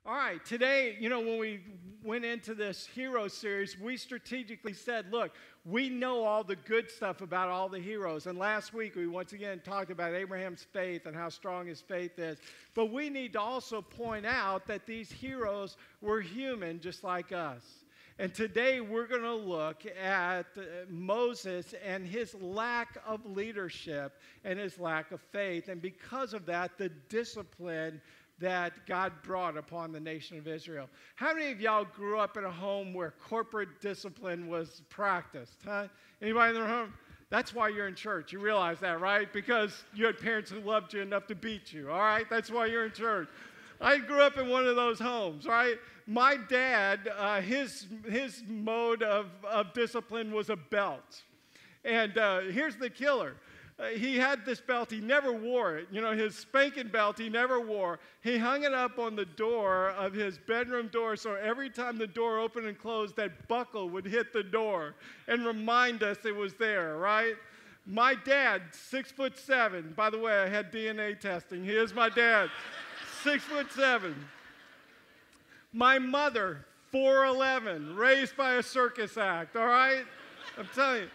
All right, today, when we went into this hero series, we strategically said, look, we know all the good stuff about all the heroes. And last week, we once again talked about Abraham's faith and how strong his faith is. But we need to also point out that these heroes were human just like us. And today, we're going to look at Moses and his lack of leadership and his lack of faith. And because of that, the discipline that God brought upon the nation of Israel. How many of y'all grew up in a home where corporate discipline was practiced? Huh? Anybody in the room? That's why you're in church. You realize that, right? Because you had parents who loved you enough to beat you, all right? That's why you're in church. I grew up in one of those homes, right? My dad, his mode of discipline was a belt. And here's the killer. He had this belt. He never wore it. His spanking belt, he never wore. He hung it up on the door of his bedroom door, so every time the door opened and closed, that buckle would hit the door and remind us it was there, right? My dad, 6'7". By the way, I had DNA testing. He is my dad, 6'7". My mother, 4'11", raised by a circus act, all right? I'm telling you.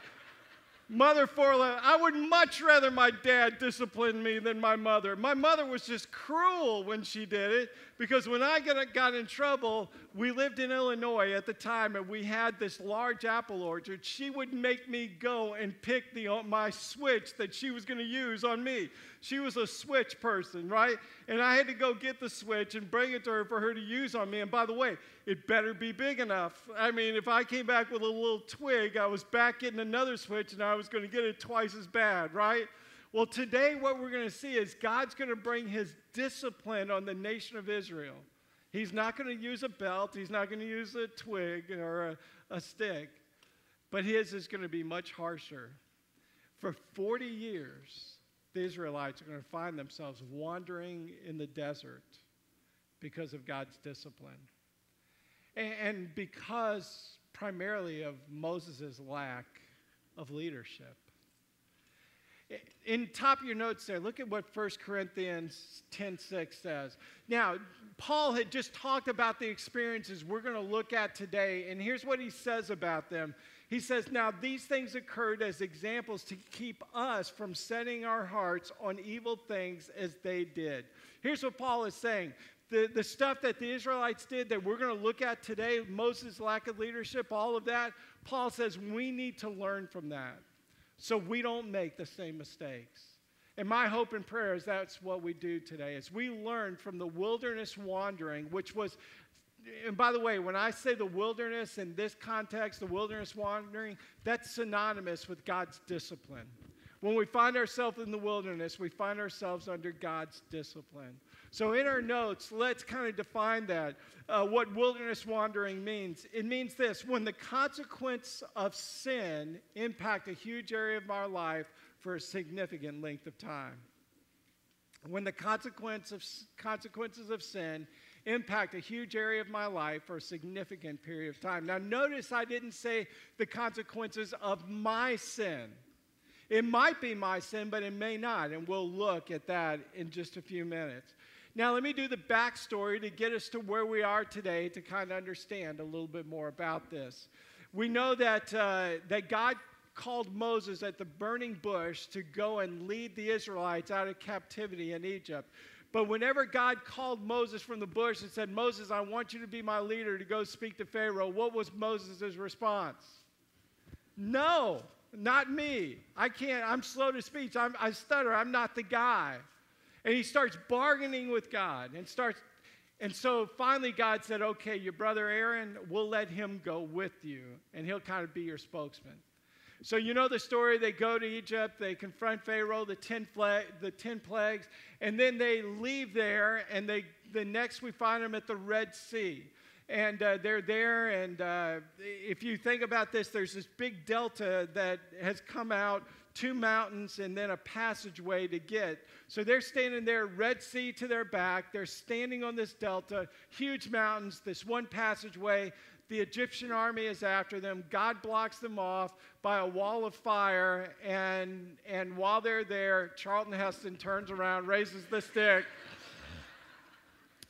Mother 4'11". I would much rather my dad discipline me than my mother. My mother was just cruel when she did it, because when I got in trouble, we lived in Illinois at the time, and we had this large apple orchard. She would make me go and pick my switch that she was going to use on me. She was a switch person, right? And I had to go get the switch and bring it to her for her to use on me. And by the way, it better be big enough. I mean, if I came back with a little twig, I was back getting another switch, and I was going to get it twice as bad, right? Well, today what we're going to see is God's going to bring his discipline on the nation of Israel. He's not going to use a belt. He's not going to use a twig or a stick. But his is going to be much harsher. For 40 years, the Israelites are going to find themselves wandering in the desert because of God's discipline. And because primarily of Moses' lack of leadership. In top of your notes there, look at what 1 Corinthians 10:6 says. Now, Paul had just talked about the experiences we're going to look at today, and here's what he says about them. He says, now these things occurred as examples to keep us from setting our hearts on evil things as they did. Here's what Paul is saying. The stuff that the Israelites did that we're going to look at today, Moses' lack of leadership, all of that, Paul says we need to learn from that so we don't make the same mistakes. And my hope and prayer is that's what we do today, is we learn from the wilderness wandering, which was, and by the way, when I say the wilderness in this context, the wilderness wandering, that's synonymous with God's discipline. When we find ourselves in the wilderness, we find ourselves under God's discipline. So in our notes, let's kind of define that, what wilderness wandering means. It means this: when the consequence of sin impact a huge area of our life for a significant length of time. When the consequences of sin impact a huge area of my life for a significant period of time. Now notice I didn't say the consequences of my sin. It might be my sin, but it may not, and we'll look at that in just a few minutes. Now, let me do the backstory to get us to where we are today to kind of understand a little bit more about this. We know that God called Moses at the burning bush to go and lead the Israelites out of captivity in Egypt. But whenever God called Moses from the bush and said, Moses, I want you to be my leader to go speak to Pharaoh, what was Moses' response? No. Not me. I can't. I'm slow to speech. I stutter. I'm not the guy. And he starts bargaining with God and so finally God said, okay, your brother Aaron, we'll let him go with you, and he'll kind of be your spokesman. So you know the story. They go to Egypt. They confront Pharaoh, the 10 plagues, and then they leave there, and the next we find them at the Red Sea. And they're there, and if you think about this, there's this big delta that has come out, 2 mountains, and then a passageway to get. So they're standing there, Red Sea to their back. They're standing on this delta, huge mountains, this one passageway. The Egyptian army is after them. God blocks them off by a wall of fire, and while they're there, Charlton Heston turns around, raises the stick,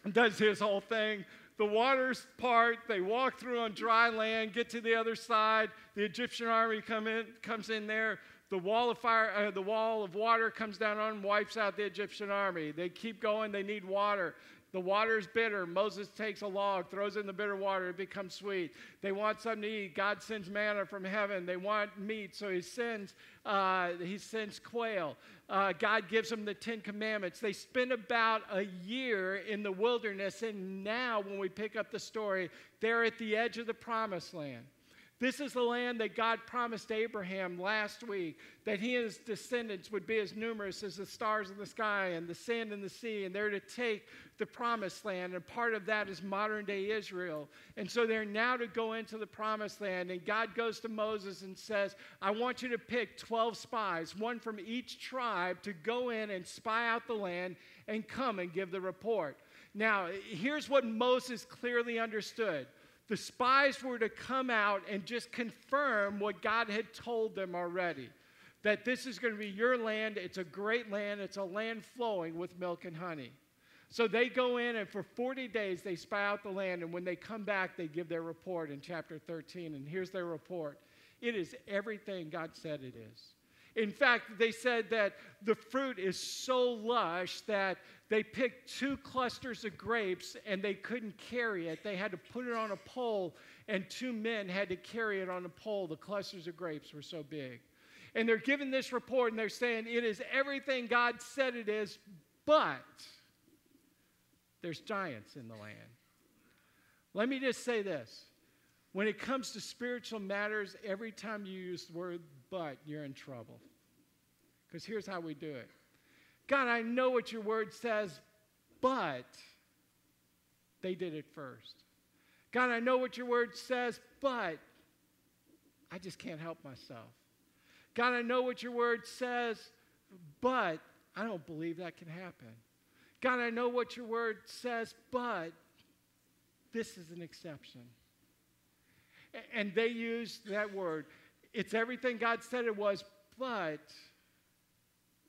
does his whole thing. The waters part, they walk through on dry land, get to the other side. The Egyptian army comes in there. The wall of water comes down on them, wipes out the Egyptian army. They keep going, they need water. The water is bitter. Moses takes a log, throws it in the bitter water, it becomes sweet. They want something to eat. God sends manna from heaven. They want meat, so he sends quail. God gives them the 10 Commandments. They spend about a year in the wilderness, and now when we pick up the story, they're at the edge of the promised land. This is the land that God promised Abraham last week, that he and his descendants would be as numerous as the stars in the sky and the sand in the sea, and they're to take the promised land, and part of that is modern-day Israel. And so they're now to go into the promised land, and God goes to Moses and says, I want you to pick 12 spies, one from each tribe, to go in and spy out the land and come and give the report. Now, here's what Moses clearly understood. The spies were to come out and just confirm what God had told them already, that this is going to be your land. It's a great land. It's a land flowing with milk and honey. So they go in, and for 40 days they spy out the land, and when they come back, they give their report in chapter 13, and here's their report. It is everything God said it is. In fact, they said that the fruit is so lush that they picked 2 clusters of grapes and they couldn't carry it. They had to put it on a pole, and 2 men had to carry it on a pole. The clusters of grapes were so big. And they're giving this report, and they're saying it is everything God said it is, but there's giants in the land. Let me just say this. When it comes to spiritual matters, every time you use the word but, you're in trouble. Because here's how we do it. God, I know what your word says, but they did it first. God, I know what your word says, but I just can't help myself. God, I know what your word says, but I don't believe that can happen. God, I know what your word says, but this is an exception. And they used that word. It's everything God said it was, but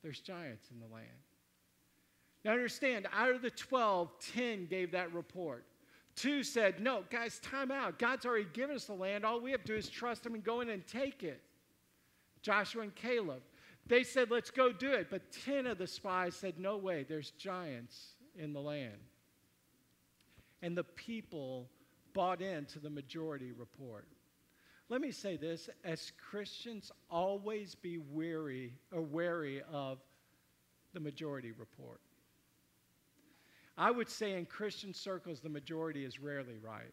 there's giants in the land. Now understand, out of the 12, 10 gave that report. 2 said, no, guys, time out. God's already given us the land. All we have to do is trust him and go in and take it. Joshua and Caleb. They said, let's go do it. But 10 of the spies said, no way, there's giants in the land. And the people bought into the majority report. Let me say this, as Christians, always be wary of the majority report. I would say in Christian circles, the majority is rarely right.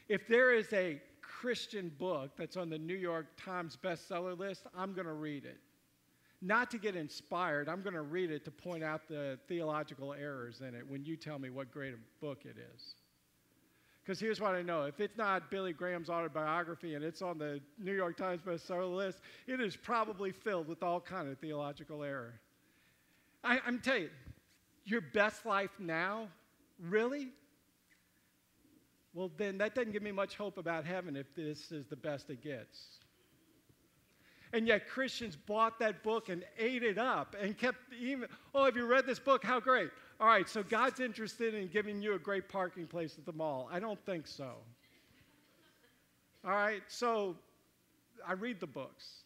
If there is a Christian book that's on the New York Times bestseller list, I'm going to read it. Not to get inspired, I'm going to read it to point out the theological errors in it when you tell me what great a book it is. Because here's what I know. If it's not Billy Graham's autobiography and it's on the New York Times bestseller list, it is probably filled with all kind of theological error. I'm telling you, your best life now? Really? Well, then that doesn't give me much hope about heaven if this is the best it gets. And yet Christians bought that book and ate it up and kept even, oh, have you read this book? How great. All right, so God's interested in giving you a great parking place at the mall. I don't think so. All right, so I read the books.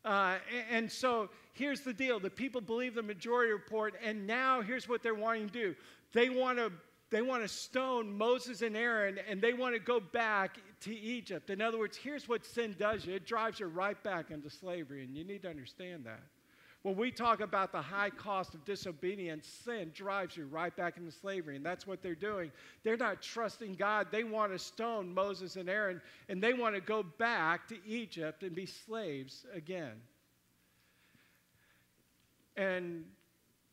And so here's the deal. The people believe the majority report, and now here's what they're wanting to do. They want to stone Moses and Aaron, and they want to go back to Egypt. In other words, here's what sin does you. It drives you right back into slavery, and you need to understand that. When we talk about the high cost of disobedience, sin drives you right back into slavery, and that's what they're doing. They're not trusting God. They want to stone Moses and Aaron, and they want to go back to Egypt and be slaves again. And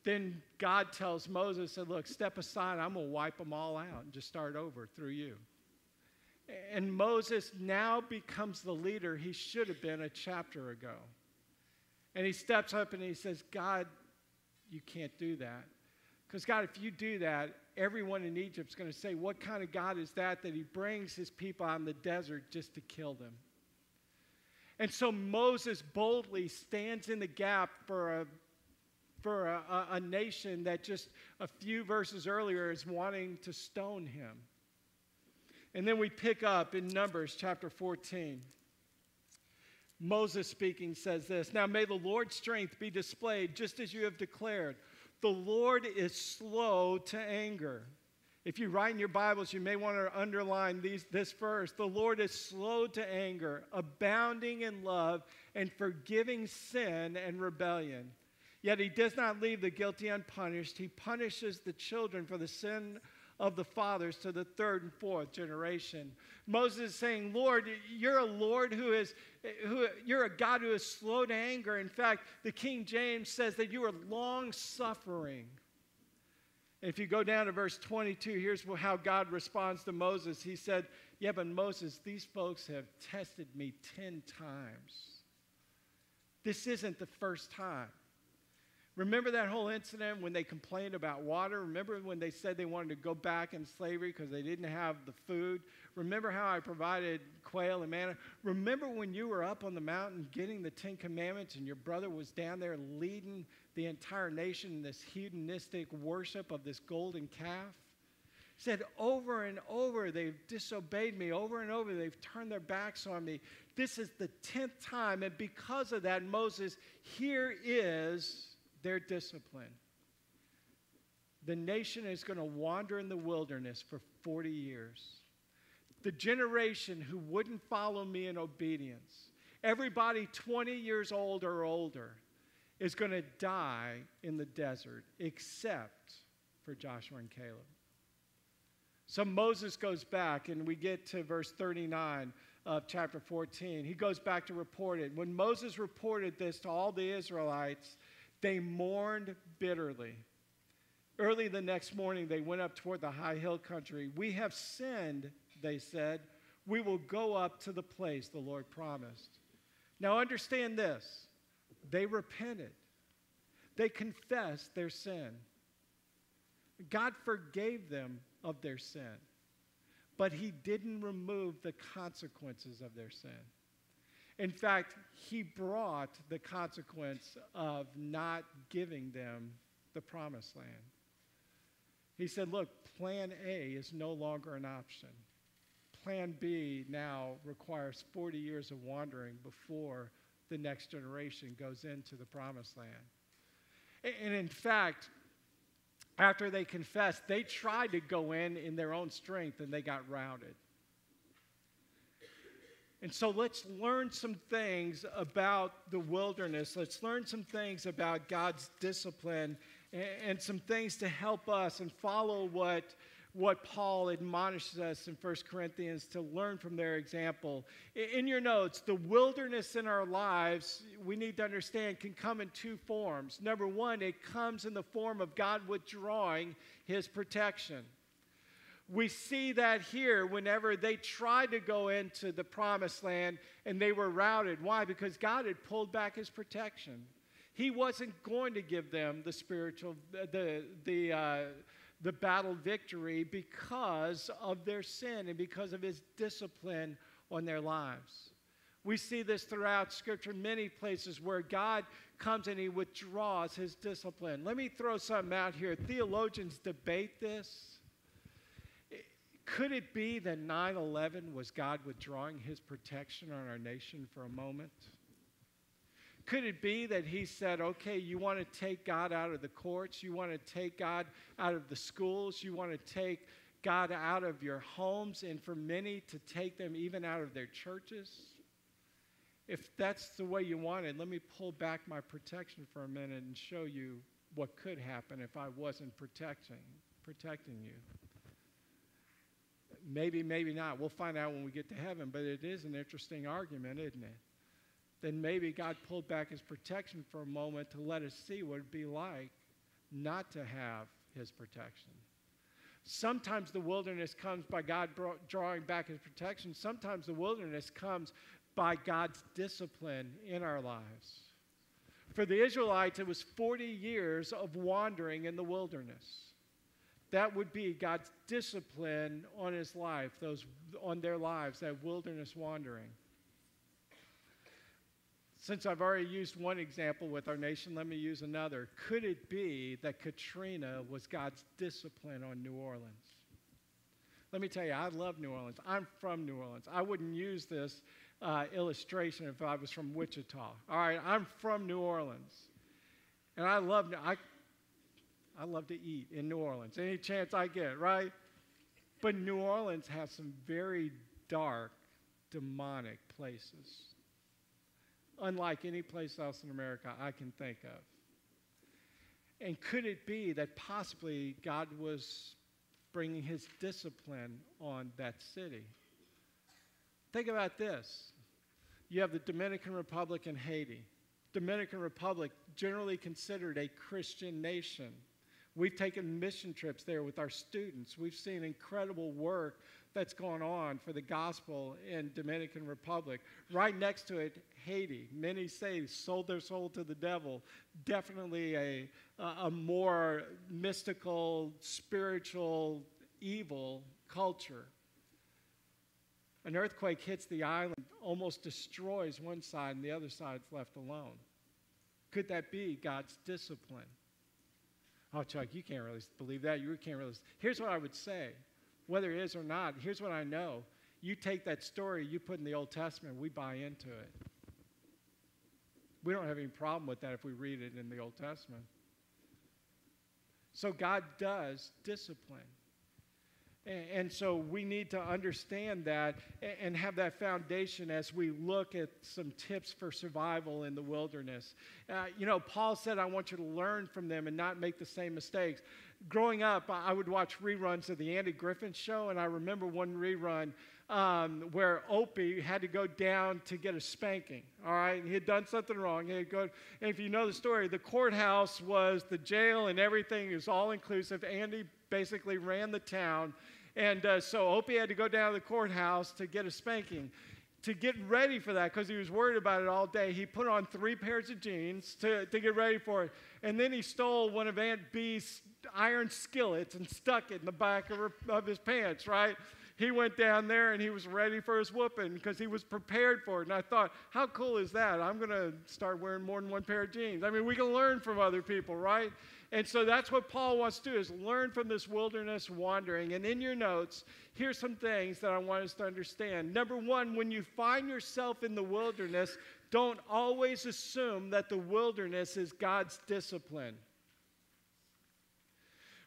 then God tells Moses, look, step aside. I'm going to wipe them all out and just start over through you. And Moses now becomes the leader he should have been a chapter ago. And he steps up and he says, God, you can't do that. Because, God, if you do that, everyone in Egypt is going to say, what kind of God is that he brings his people out in the desert just to kill them? And so Moses boldly stands in the gap for for a nation that just a few verses earlier is wanting to stone him. And then we pick up in Numbers chapter 14. Moses speaking says this, "Now may the Lord's strength be displayed just as you have declared. The Lord is slow to anger." If you write in your Bibles, you may want to underline this verse. The Lord is slow to anger, abounding in love, and forgiving sin and rebellion. Yet he does not leave the guilty unpunished. He punishes the children for the sin of the fathers to the third and fourth generation. Moses is saying, Lord, you're a Lord you're a God who is slow to anger. In fact, the King James says that you are long-suffering. If you go down to verse 22, here's how God responds to Moses. He said, yeah, but Moses, these folks have tested me 10 times. This isn't the first time. Remember that whole incident when they complained about water? Remember when they said they wanted to go back in slavery because they didn't have the food? Remember how I provided quail and manna? Remember when you were up on the mountain getting the 10 Commandments and your brother was down there leading the entire nation in this hedonistic worship of this golden calf? He said, over and over they've disobeyed me. Over and over they've turned their backs on me. This is the 10th time, and because of that, Moses, here is their discipline. The nation is going to wander in the wilderness for 40 years. The generation who wouldn't follow me in obedience, everybody 20 years old or older, is going to die in the desert except for Joshua and Caleb. So Moses goes back, and we get to verse 39 of chapter 14. He goes back to report it. When Moses reported this to all the Israelites, they mourned bitterly. Early the next morning, they went up toward the high hill country. We have sinned, they said. We will go up to the place the Lord promised. Now understand this. They repented. They confessed their sin. God forgave them of their sin, but he didn't remove the consequences of their sin. In fact, he brought the consequence of not giving them the promised land. He said, look, plan A is no longer an option. Plan B now requires 40 years of wandering before the next generation goes into the promised land. And in fact, after they confessed, they tried to go in their own strength, and they got routed. And so let's learn some things about the wilderness. Let's learn some things about God's discipline and some things to help us and follow what Paul admonishes us in 1 Corinthians to learn from their example. In your notes, the wilderness in our lives, we need to understand, can come in two forms. Number one, it comes in the form of God withdrawing his protection. We see that here whenever they tried to go into the promised land and they were routed. Why? Because God had pulled back his protection. He wasn't going to give them the spiritual, the battle victory because of their sin and because of his discipline on their lives. We see this throughout Scripture, many places where God comes and he withdraws his discipline. Let me throw something out here. Theologians debate this. Could it be that 9/11 was God withdrawing his protection on our nation for a moment? Could it be that he said, okay, you want to take God out of the courts, you want to take God out of the schools, you want to take God out of your homes, and for many to take them even out of their churches? If that's the way you want it, let me pull back my protection for a minute and show you what could happen if I wasn't protecting you. Maybe, maybe not. We'll find out when we get to heaven, but it is an interesting argument, isn't it? Then maybe God pulled back his protection for a moment to let us see what it'd be like not to have his protection. Sometimes the wilderness comes by God drawing back his protection. Sometimes the wilderness comes by God's discipline in our lives. For the Israelites, it was 40 years of wandering in the wilderness. That would be God's discipline on his life, on their lives, that wilderness wandering. Since I've already used one example with our nation, let me use another. Could it be that Katrina was God's discipline on New Orleans? Let me tell you, I love New Orleans. I'm from New Orleans. I wouldn't use this illustration if I was from Wichita. All right, I'm from New Orleans. And I love to eat in New Orleans, any chance I get, right? But New Orleans has some very dark, demonic places, unlike any place else in America I can think of. And could it be that possibly God was bringing his discipline on that city? Think about this. You have the Dominican Republic and Haiti. Dominican Republic, generally considered a Christian nation. We've taken mission trips there with our students. We've seen incredible work that's gone on for the gospel in Dominican Republic. Right next to it, Haiti. Many say sold their soul to the devil. Definitely a more mystical, spiritual, evil culture. An earthquake hits the island, almost destroys one side, and the other side's left alone. Could that be God's discipline? Oh, Chuck, you can't really believe that. You can't really. Here's what I would say. Whether it is or not, here's what I know. You take that story, you put in the Old Testament, we buy into it. We don't have any problem with that if we read it in the Old Testament. So God does discipline. And so we need to understand that and have that foundation as we look at some tips for survival in the wilderness. Paul said, I want you to learn from them and not make the same mistakes. Growing up, I would watch reruns of the Andy Griffin Show, and I remember one rerun where Opie had to go down to get a spanking, all right? He had done something wrong. He had and if you know the story, the courthouse was the jail and everything. It was all-inclusive. Andy basically ran the town. And so Opie had to go down to the courthouse to get a spanking. To get ready for that, because he was worried about it all day, he put on 3 pairs of jeans to get ready for it. And then he stole one of Aunt Bee's iron skillets and stuck it in the back of his pants, right? He went down there and he was ready for his whooping because he was prepared for it. And I thought, how cool is that? I'm going to start wearing more than 1 pair of jeans. I mean, we can learn from other people, right? And so that's what Paul wants to do, is learn from this wilderness wandering. And in your notes, here's some things that I want us to understand. Number 1, when you find yourself in the wilderness, don't always assume that the wilderness is God's discipline.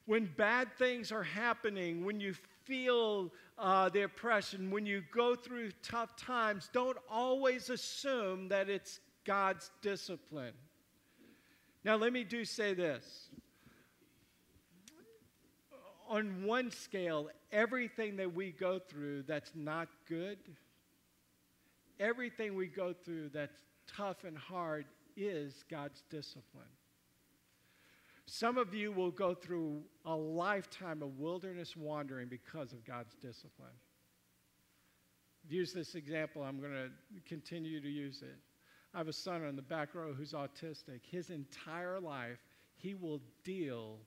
When bad things are happening, when you feel the oppression, when you go through tough times, don't always assume that it's God's discipline. Now, let me say this. On one scale, everything that we go through that's not good, everything we go through that's tough and hard is God's discipline. Some of you will go through a lifetime of wilderness wandering because of God's discipline. I've used this example. I'm going to continue to use it. I have a son on the back row who's autistic. His entire life, he will deal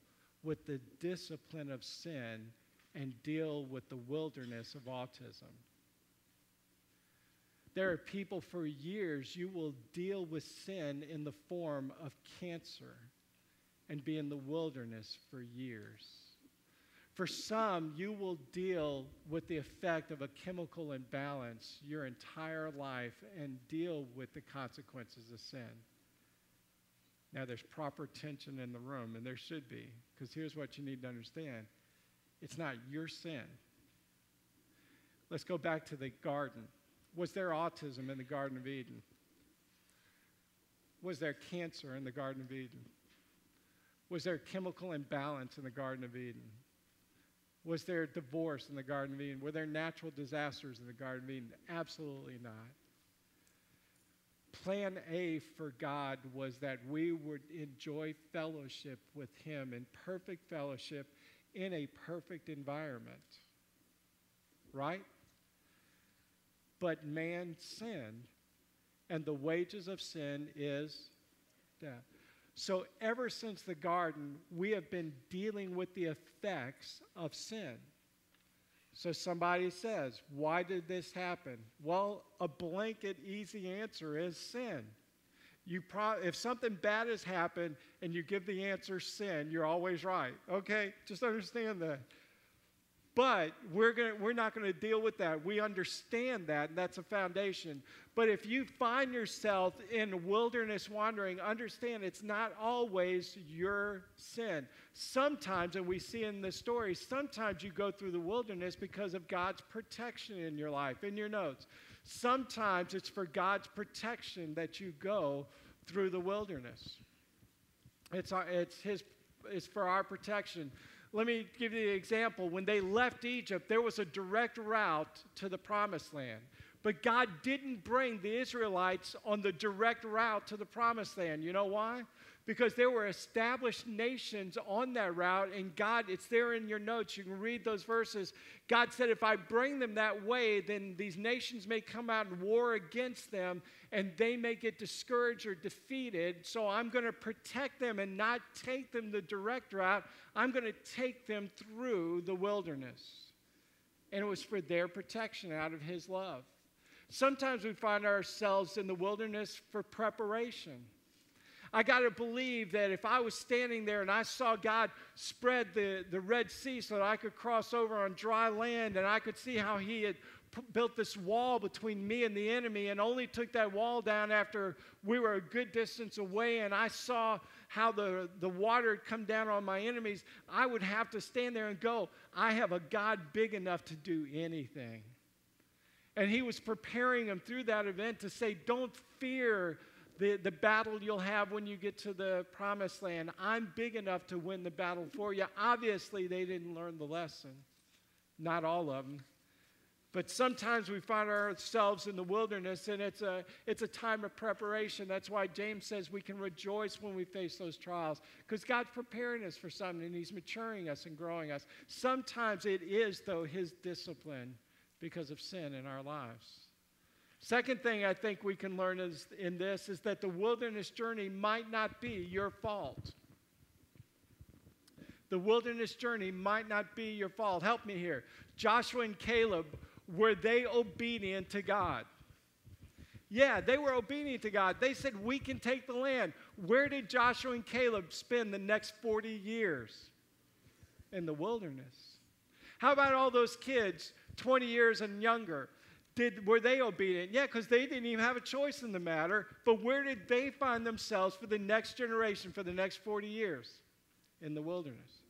with the discipline of sin and deal with the wilderness of autism. There are people for years, you will deal with sin in the form of cancer and be in the wilderness for years. For some, you will deal with the effect of a chemical imbalance your entire life and deal with the consequences of sin. Now, there's proper tension in the room, and there should be, because here's what you need to understand. It's not your sin. Let's go back to the garden. Was there autism in the Garden of Eden? Was there cancer in the Garden of Eden? Was there chemical imbalance in the Garden of Eden? Was there divorce in the Garden of Eden? Were there natural disasters in the Garden of Eden? Absolutely not. Plan A for God was that we would enjoy fellowship with Him, in perfect fellowship in a perfect environment. Right? But man sinned, and the wages of sin is death. So ever since the garden, we have been dealing with the effects of sin. So somebody says, why did this happen? Well, a blanket easy answer is sin. If something bad has happened and you give the answer sin, you're always right. Okay? Just understand that. But we're not going to deal with that. We understand that, and that's a foundation. But if you find yourself in wilderness wandering, understand it's not always your sin. Sometimes, and we see in this story, sometimes you go through the wilderness because of God's protection in your life, in your notes. Sometimes it's for God's protection that you go through the wilderness. It's for our protection. Let me give you the example. When they left Egypt, there was a direct route to the promised land. But God didn't bring the Israelites on the direct route to the promised land. You know why? Because there were established nations on that route, and God, it's there in your notes. You can read those verses. God said, if I bring them that way, then these nations may come out and war against them, and they may get discouraged or defeated. So I'm going to protect them and not take them the direct route. I'm going to take them through the wilderness. And it was for their protection out of his love. Sometimes we find ourselves in the wilderness for preparation. I got to believe that if I was standing there and I saw God spread the Red Sea so that I could cross over on dry land, and I could see how he had built this wall between me and the enemy and only took that wall down after we were a good distance away, and I saw how the water had come down on my enemies, I would have to stand there and go, I have a God big enough to do anything. And he was preparing them through that event to say, don't fear the battle you'll have when you get to the promised land. I'm big enough to win the battle for you. Obviously, they didn't learn the lesson. Not all of them. But sometimes we find ourselves in the wilderness, and it's a time of preparation. That's why James says we can rejoice when we face those trials, because God's preparing us for something, and he's maturing us and growing us. Sometimes it is, though, his discipline because of sin in our lives. Second thing I think we can learn is that the wilderness journey might not be your fault. The wilderness journey might not be your fault. Help me here. Joshua and Caleb, were they obedient to God? Yeah, they were obedient to God. They said, we can take the land. Where did Joshua and Caleb spend the next 40 years? In the wilderness. How about all those kids, 20 years and younger? Were they obedient? Yeah, because they didn't even have a choice in the matter. But where did they find themselves for the next generation, for the next 40 years? In the wilderness.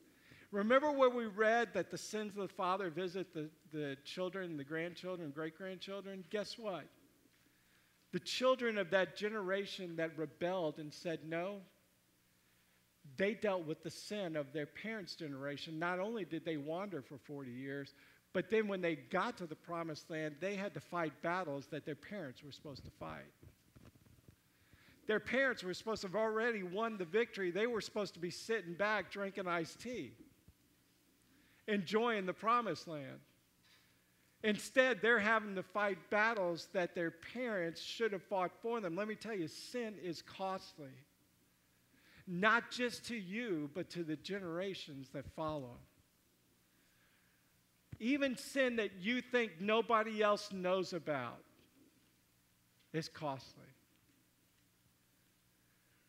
Remember where we read that the sins of the father visit the children, the grandchildren, great-grandchildren? Guess what? The children of that generation that rebelled and said no, they dealt with the sin of their parents' generation. Not only did they wander for 40 years, but then when they got to the promised land, they had to fight battles that their parents were supposed to fight. Their parents were supposed to have already won the victory. They were supposed to be sitting back drinking iced tea, enjoying the promised land. Instead, they're having to fight battles that their parents should have fought for them. Let me tell you, sin is costly. Not just to you, but to the generations that follow. Even sin that you think nobody else knows about is costly.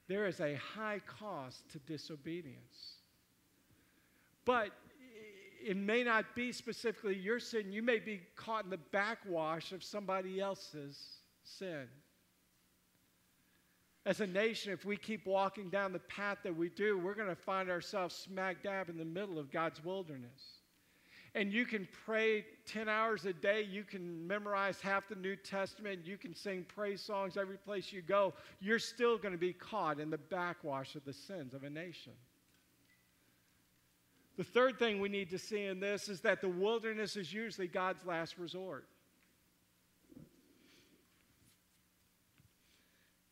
There is a high cost to disobedience. But it may not be specifically your sin. You may be caught in the backwash of somebody else's sin. As a nation, if we keep walking down the path that we do, we're going to find ourselves smack dab in the middle of God's wilderness. And you can pray 10 hours a day. You can memorize half the New Testament. You can sing praise songs every place you go. You're still going to be caught in the backwash of the sins of a nation. The third thing we need to see in this is that the wilderness is usually God's last resort.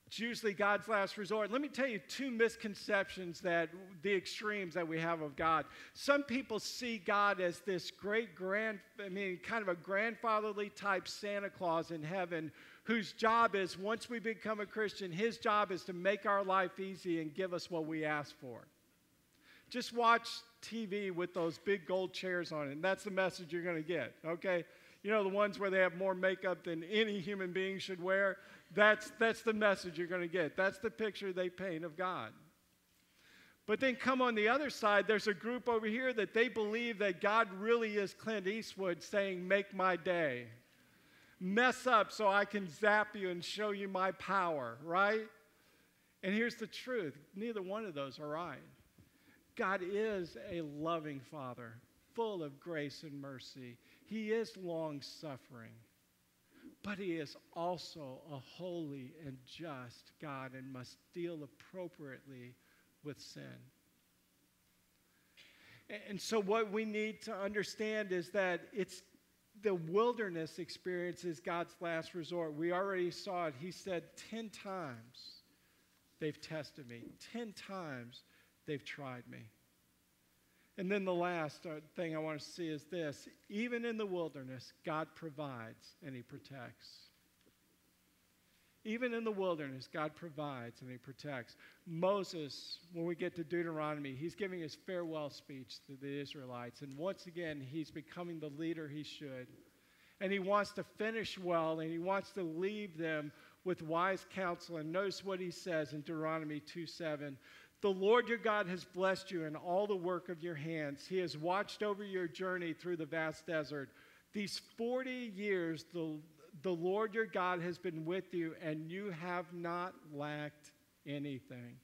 It's usually God's last resort. Let me tell you two misconceptions the extremes that we have of God. Some people see God as this kind of a grandfatherly type Santa Claus in heaven, whose job is, once we become a Christian, his job is to make our life easy and give us what we ask for. Just watch TV with those big gold chairs on it, and that's the message you're going to get, okay? You know, the ones where they have more makeup than any human being should wear? That's the message you're going to get. That's the picture they paint of God. But then come on the other side, there's a group over here that they believe that God really is Clint Eastwood saying, make my day. Mess up so I can zap you and show you my power, right? And here's the truth. Neither one of those are right. God is a loving Father, full of grace and mercy. He is long-suffering. But he is also a holy and just God and must deal appropriately with sin. And so what we need to understand is that it's the wilderness experience is God's last resort. We already saw it. He said 10 times they've tested me. 10 times they've tried me. And then the last thing I want to see is this. Even in the wilderness, God provides and he protects. Even in the wilderness, God provides and he protects. Moses, when we get to Deuteronomy, he's giving his farewell speech to the Israelites. And once again, he's becoming the leader he should. And he wants to finish well, and he wants to leave them with wise counsel. And notice what he says in Deuteronomy 2:7. The Lord your God has blessed you in all the work of your hands. He has watched over your journey through the vast desert. These 40 years, the Lord your God has been with you, and you have not lacked anything.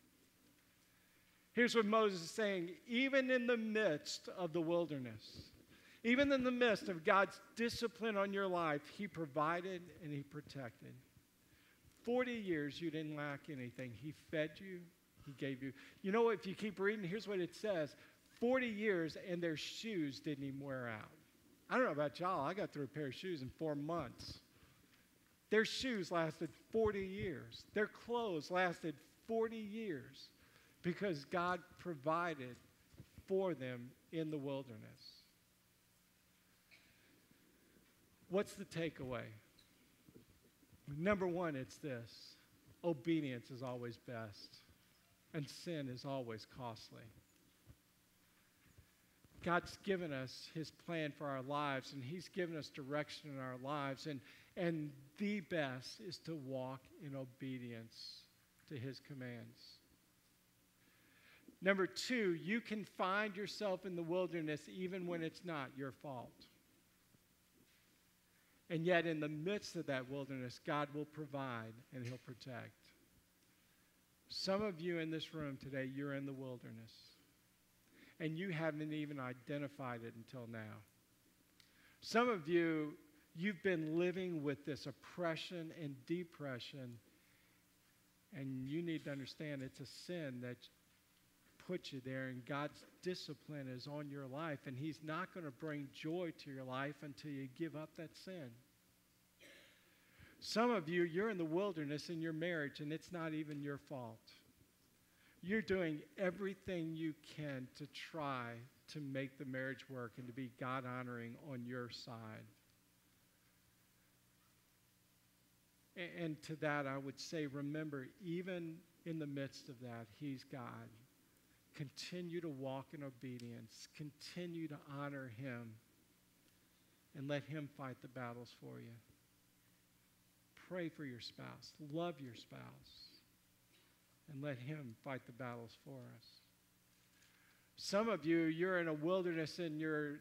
Here's what Moses is saying. Even in the midst of the wilderness, even in the midst of God's discipline on your life, he provided and he protected. 40 years you didn't lack anything. He fed you. He gave you. You know, if you keep reading, here's what it says. 40 years and their shoes didn't even wear out. I don't know about y'all. I got through a pair of shoes in 4 months. Their shoes lasted 40 years. Their clothes lasted 40 years because God provided for them in the wilderness. What's the takeaway? Number one, it's this. Obedience is always best, and sin is always costly. God's given us his plan for our lives, and he's given us direction in our lives, and the best is to walk in obedience to his commands. Number two, you can find yourself in the wilderness even when it's not your fault. And yet in the midst of that wilderness, God will provide and he'll protect. Some of you in this room today, you're in the wilderness. And you haven't even identified it until now. Some of you, you've been living with this oppression and depression. And you need to understand it's a sin that put you there, and God's discipline is on your life, and he's not going to bring joy to your life until you give up that sin. Some of you, you're in the wilderness in your marriage, and it's not even your fault. You're doing everything you can to try to make the marriage work and to be God-honoring on your side. And to that, I would say, remember, even in the midst of that, he's God. Continue to walk in obedience. Continue to honor him. And let him fight the battles for you. Pray for your spouse. Love your spouse. And let him fight the battles for us. Some of you, you're in a wilderness in your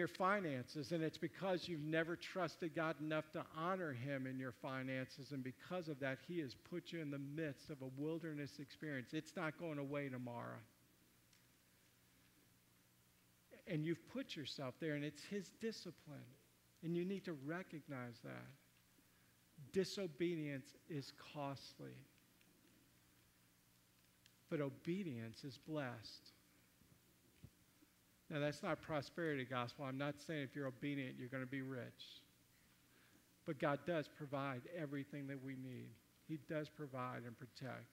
finances, and it's because you've never trusted God enough to honor him in your finances, and because of that, he has put you in the midst of a wilderness experience. It's not going away tomorrow. And you've put yourself there, and it's his discipline, and you need to recognize that. Disobedience is costly, but obedience is blessed. Now, that's not prosperity gospel. I'm not saying if you're obedient, you're going to be rich. But God does provide everything that we need. He does provide and protect.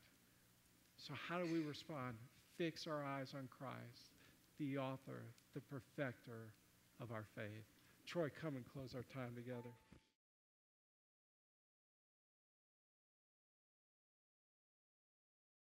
So how do we respond? Fix our eyes on Christ, the author, the perfecter of our faith. Troy, come and close our time together.